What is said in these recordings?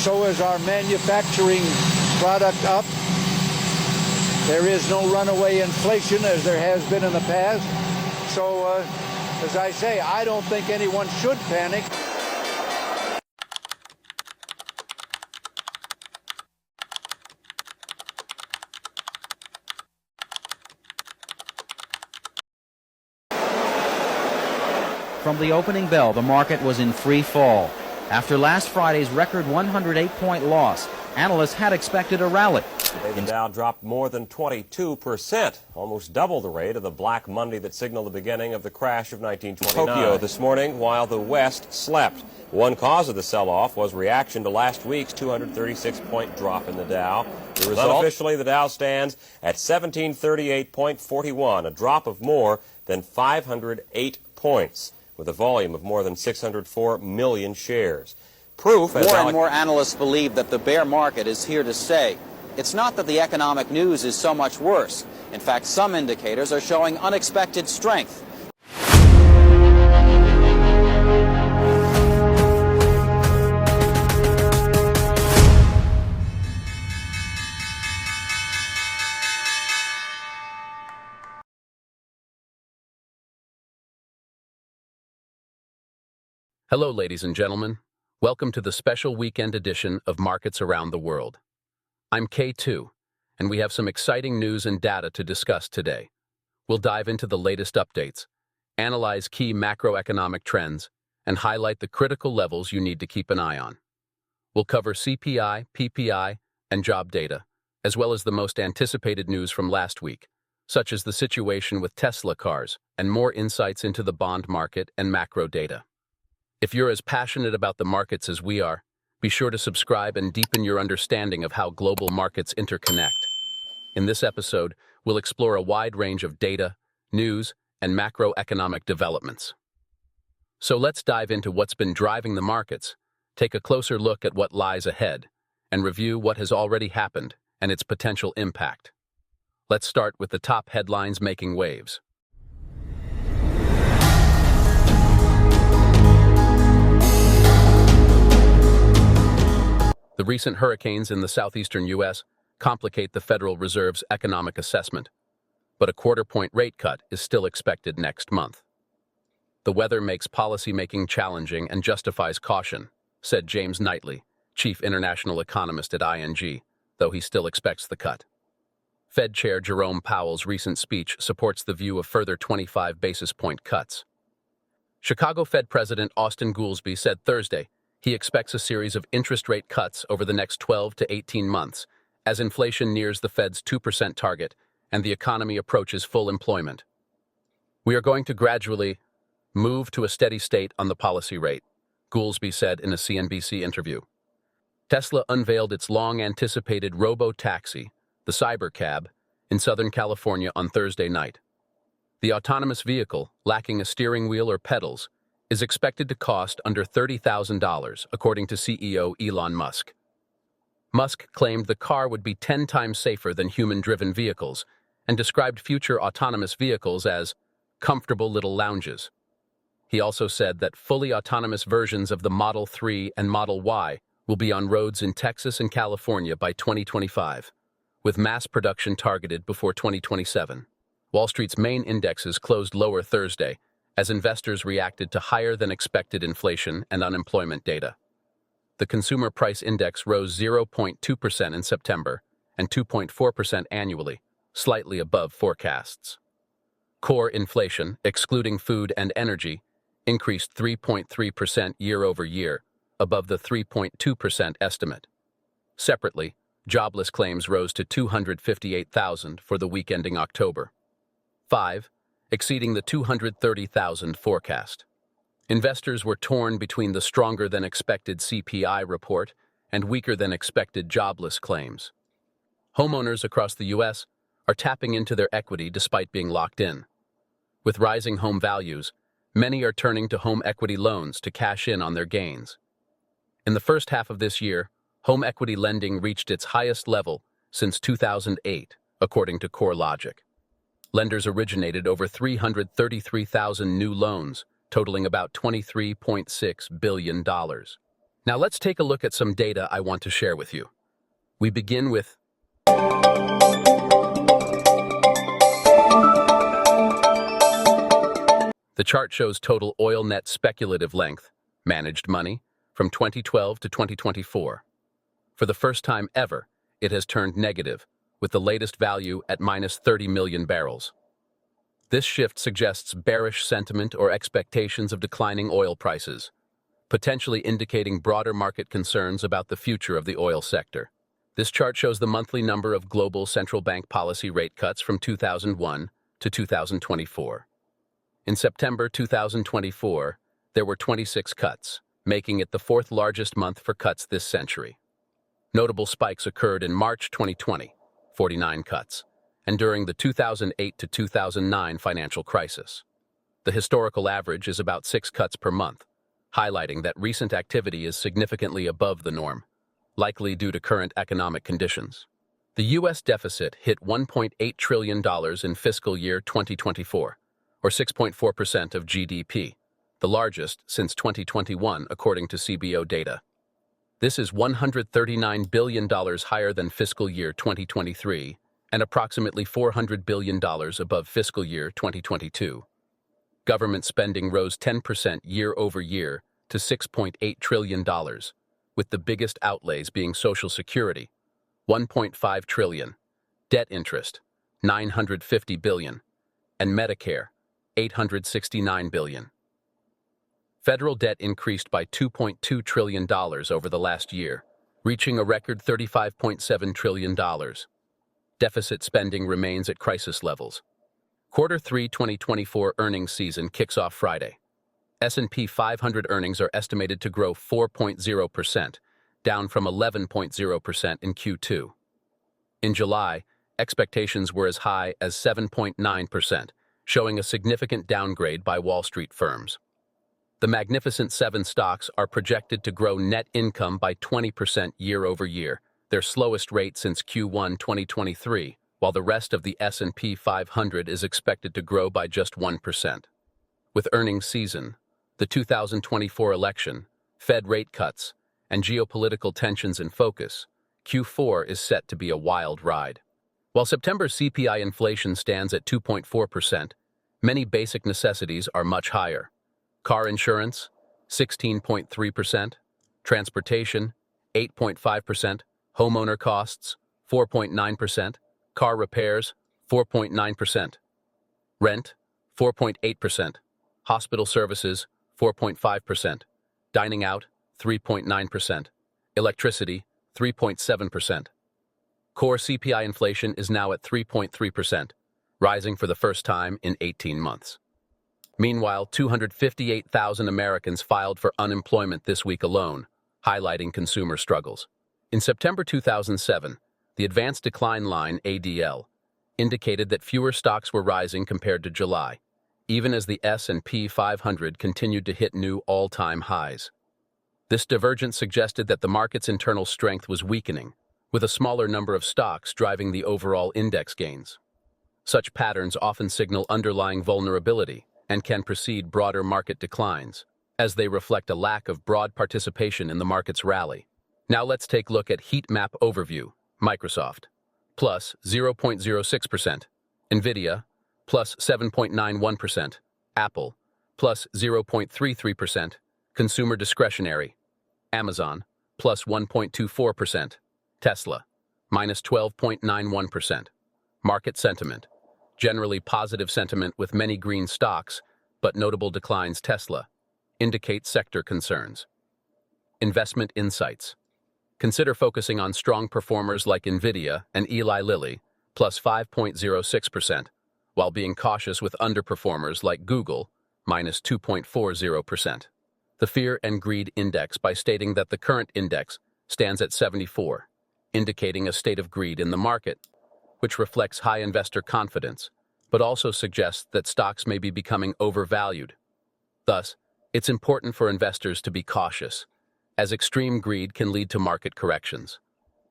So is our manufacturing product up. There is no runaway inflation as there has been in the past. So, as I say, I don't think anyone should panic. From the opening bell, the market was in free fall. After last Friday's record 108-point loss, analysts had expected a rally. Today, the Dow dropped more than 22%, almost double the rate of the Black Monday that signaled the beginning of the crash of 1929. Tokyo this morning, while the West slept. One cause of the sell-off was reaction to last week's 236-point drop in the Dow. The result, officially, the Dow stands at 1738.41, a drop of more than 508 points, with a volume of more than 604 million shares. Proof, as more and more analysts believe that the bear market is here to stay. It's not that the economic news is so much worse. In fact, some indicators are showing unexpected strength. Hello, ladies and gentlemen. Welcome to the special weekend edition of Markets Around the World. I'm K2, and we have some exciting news and data to discuss today. We'll dive into the latest updates, analyze key macroeconomic trends, and highlight the critical levels you need to keep an eye on. We'll cover CPI, PPI, and job data, as well as the most anticipated news from last week, such as the situation with Tesla cars and more insights into the bond market and macro data. If you're as passionate about the markets as we are, be sure to subscribe and deepen your understanding of how global markets interconnect. In this episode, we'll explore a wide range of data, news, and macroeconomic developments. So let's dive into what's been driving the markets, take a closer look at what lies ahead, and review what has already happened and its potential impact. Let's start with the top headlines making waves. The recent hurricanes in the southeastern U.S. complicate the Federal Reserve's economic assessment, but a quarter-point rate cut is still expected next month. The weather makes policymaking challenging and justifies caution, said James Knightley, chief international economist at ING, though he still expects the cut. Fed Chair Jerome Powell's recent speech supports the view of further 25 basis point cuts. Chicago Fed President Austin Goolsbee said Thursday he expects a series of interest rate cuts over the next 12 to 18 months as inflation nears the Fed's 2% target and the economy approaches full employment. We are going to gradually move to a steady state on the policy rate, Goolsbee said in a CNBC interview. Tesla unveiled its long-anticipated robo-taxi, the Cybercab, in Southern California on Thursday night. The autonomous vehicle, lacking a steering wheel or pedals, is expected to cost under $30,000, according to CEO Elon Musk. Musk claimed the car would be 10 times safer than human-driven vehicles and described future autonomous vehicles as comfortable little lounges. He also said that fully autonomous versions of the Model 3 and Model Y will be on roads in Texas and California by 2025, with mass production targeted before 2027. Wall Street's main indexes closed lower Thursday, as investors reacted to higher-than-expected inflation and unemployment data. The Consumer Price Index rose 0.2% in September and 2.4% annually, slightly above forecasts. Core inflation, excluding food and energy, increased 3.3% year-over-year, above the 3.2% estimate. Separately, jobless claims rose to 258,000 for the week ending October. 5. Exceeding the 230,000 forecast. Investors were torn between the stronger-than-expected CPI report and weaker-than-expected jobless claims. Homeowners across the U.S. are tapping into their equity despite being locked in. With rising home values, many are turning to home equity loans to cash in on their gains. In the first half of this year, home equity lending reached its highest level since 2008, according to CoreLogic. Lenders originated over 333,000 new loans, totaling about $23.6 billion. Now let's take a look at some data I want to share with you. We begin with the chart shows total oil net speculative length, managed money, from 2012 to 2024. For the first time ever, it has turned negative, with the latest value at minus 30 million barrels. This shift suggests bearish sentiment or expectations of declining oil prices, potentially indicating broader market concerns about the future of the oil sector. This chart shows the monthly number of global central bank policy rate cuts from 2001 to 2024. In September 2024, there were 26 cuts, making it the fourth largest month for cuts this century. Notable spikes occurred in March 2020, 49 cuts, and during the 2008 to 2009 financial crisis. The historical average is about 6 cuts per month, highlighting that recent activity is significantly above the norm, likely due to current economic conditions. The U.S. deficit hit $1.8 trillion in fiscal year 2024, or 6.4% of GDP, the largest since 2021 according to CBO data. This is $139 billion higher than fiscal year 2023 and approximately $400 billion above fiscal year 2022. Government spending rose 10% year over year to $6.8 trillion, with the biggest outlays being Social Security, $1.5 trillion, debt interest, $950 billion, and Medicare, $869 billion. Federal debt increased by $2.2 trillion over the last year, reaching a record $35.7 trillion. Deficit spending remains at crisis levels. Quarter 3 2024 earnings season kicks off Friday. S&P 500 earnings are estimated to grow 4.0%, down from 11.0% in Q2. In July, expectations were as high as 7.9%, showing a significant downgrade by Wall Street firms. The Magnificent Seven stocks are projected to grow net income by 20% year over year, their slowest rate since Q1 2023, while the rest of the S&P 500 is expected to grow by just 1%. With earnings season, the 2024 election, Fed rate cuts, and geopolitical tensions in focus, Q4 is set to be a wild ride. While September CPI inflation stands at 2.4%, many basic necessities are much higher. Car insurance, 16.3%, transportation, 8.5%, homeowner costs, 4.9%, car repairs, 4.9%, rent, 4.8%, hospital services, 4.5%, dining out, 3.9%, electricity, 3.7%. Core CPI inflation is now at 3.3%, rising for the first time in 18 months. Meanwhile, 258,000 Americans filed for unemployment this week alone, highlighting consumer struggles. In September 2007, the Advanced Decline Line, ADL, indicated that fewer stocks were rising compared to July, even as the S&P 500 continued to hit new all-time highs. This divergence suggested that the market's internal strength was weakening, with a smaller number of stocks driving the overall index gains. Such patterns often signal underlying vulnerability and can precede broader market declines, as they reflect a lack of broad participation in the market's rally. Now let's take a look at heat map overview. Microsoft, plus 0.06%, NVIDIA, plus 7.91%, Apple, plus 0.33%, consumer discretionary, Amazon, plus 1.24%, Tesla, minus 12.91%. Market sentiment, generally positive sentiment with many green stocks, but notable declines Tesla, indicate sector concerns. Investment insights. Consider focusing on strong performers like NVIDIA and Eli Lilly, plus 5.06%, while being cautious with underperformers like Google, minus 2.40%. The Fear and Greed Index by stating that the current index stands at 74, indicating a state of greed in the market, which reflects high investor confidence, but also suggests that stocks may be becoming overvalued. Thus, it's important for investors to be cautious, as extreme greed can lead to market corrections,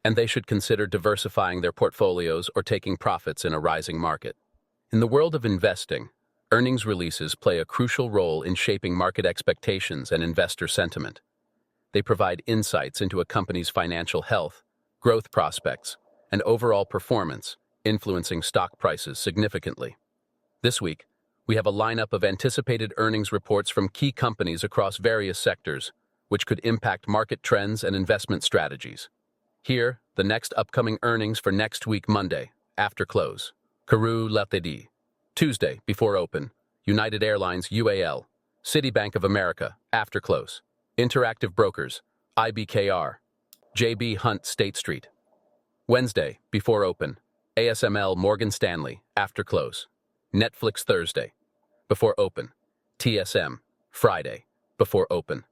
and they should consider diversifying their portfolios or taking profits in a rising market. In the world of investing, earnings releases play a crucial role in shaping market expectations and investor sentiment. They provide insights into a company's financial health, growth prospects, and overall performance, influencing stock prices significantly. This week, we have a lineup of anticipated earnings reports from key companies across various sectors, which could impact market trends and investment strategies. Here, the next upcoming earnings for next week Monday, after close. Crude. Tuesday, before open. United Airlines UAL. Citibank of America, after close. Interactive Brokers, IBKR. JB Hunt State Street. Wednesday, before open. ASML Morgan Stanley, after close. Netflix Thursday, before open. TSM, Friday, before open.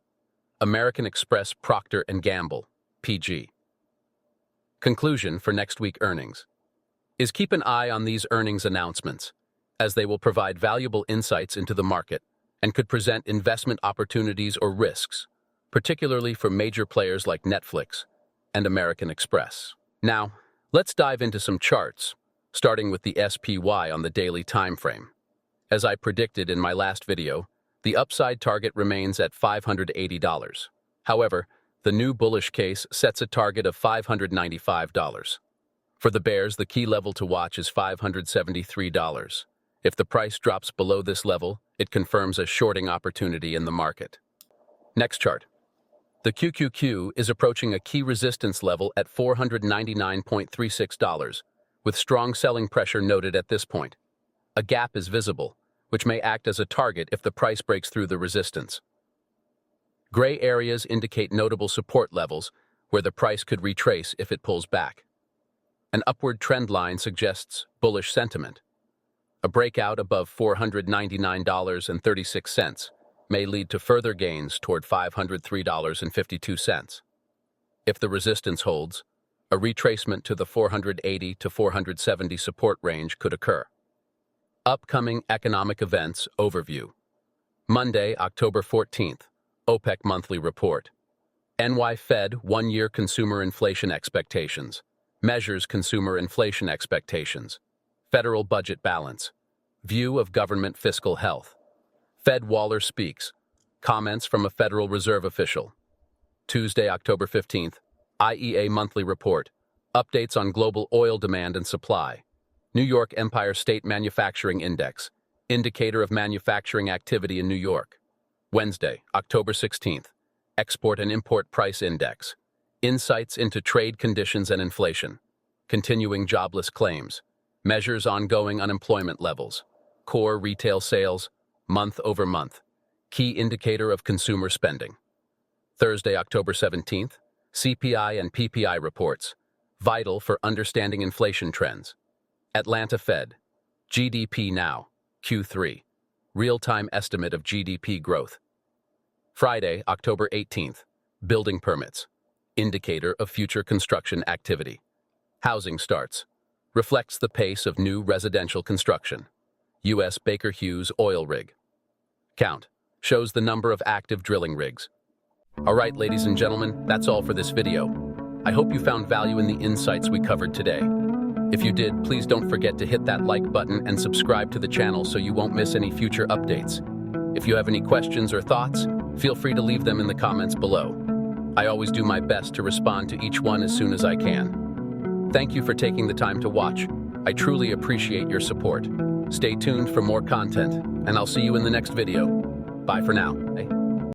American Express Procter & Gamble, PG. Conclusion for next week earnings is keep an eye on these earnings announcements, as they will provide valuable insights into the market and could present investment opportunities or risks, particularly for major players like Netflix and American Express. Now, let's dive into some charts, starting with the SPY on the daily time frame. As I predicted in my last video, the upside target remains at $580. However, the new bullish case sets a target of $595. For the bears, the key level to watch is $573. If the price drops below this level, it confirms a shorting opportunity in the market. Next chart. The QQQ is approaching a key resistance level at $499.36, with strong selling pressure noted at this point. A gap is visible, which may act as a target if the price breaks through the resistance. Gray areas indicate notable support levels where the price could retrace if it pulls back. An upward trend line suggests bullish sentiment. A breakout above $499.36 may lead to further gains toward $503.52. If the resistance holds, a retracement to the 480 to 470 support range could occur. Upcoming economic events overview. Monday, October 14th, OPEC monthly report. NY Fed one-year consumer inflation expectations. Measures consumer inflation expectations. Federal budget balance. View of government fiscal health. Fed Waller speaks. Comments from a Federal Reserve official. Tuesday, October 15th, IEA monthly report. Updates on global oil demand and supply. New York Empire State Manufacturing Index. Indicator of manufacturing activity in New York. Wednesday, October 16th, Export and Import Price Index. Insights into trade conditions and inflation. Continuing jobless claims. Measures ongoing unemployment levels. Core retail sales, month over month. Key indicator of consumer spending. Thursday, October 17th, CPI and PPI reports. Vital for understanding inflation trends. Atlanta Fed. GDP now, Q3. Real-time estimate of GDP growth. Friday, October 18th, building permits. Indicator of future construction activity. Housing starts. Reflects the pace of new residential construction. U.S. Baker Hughes oil rig. Count. Shows the number of active drilling rigs. All right, ladies and gentlemen, that's all for this video. I hope you found value in the insights we covered today. If you did, please don't forget to hit that like button and subscribe to the channel so you won't miss any future updates. If you have any questions or thoughts, feel free to leave them in the comments below. I always do my best to respond to each one as soon as I can. Thank you for taking the time to watch. I truly appreciate your support. Stay tuned for more content, and I'll see you in the next video. Bye for now.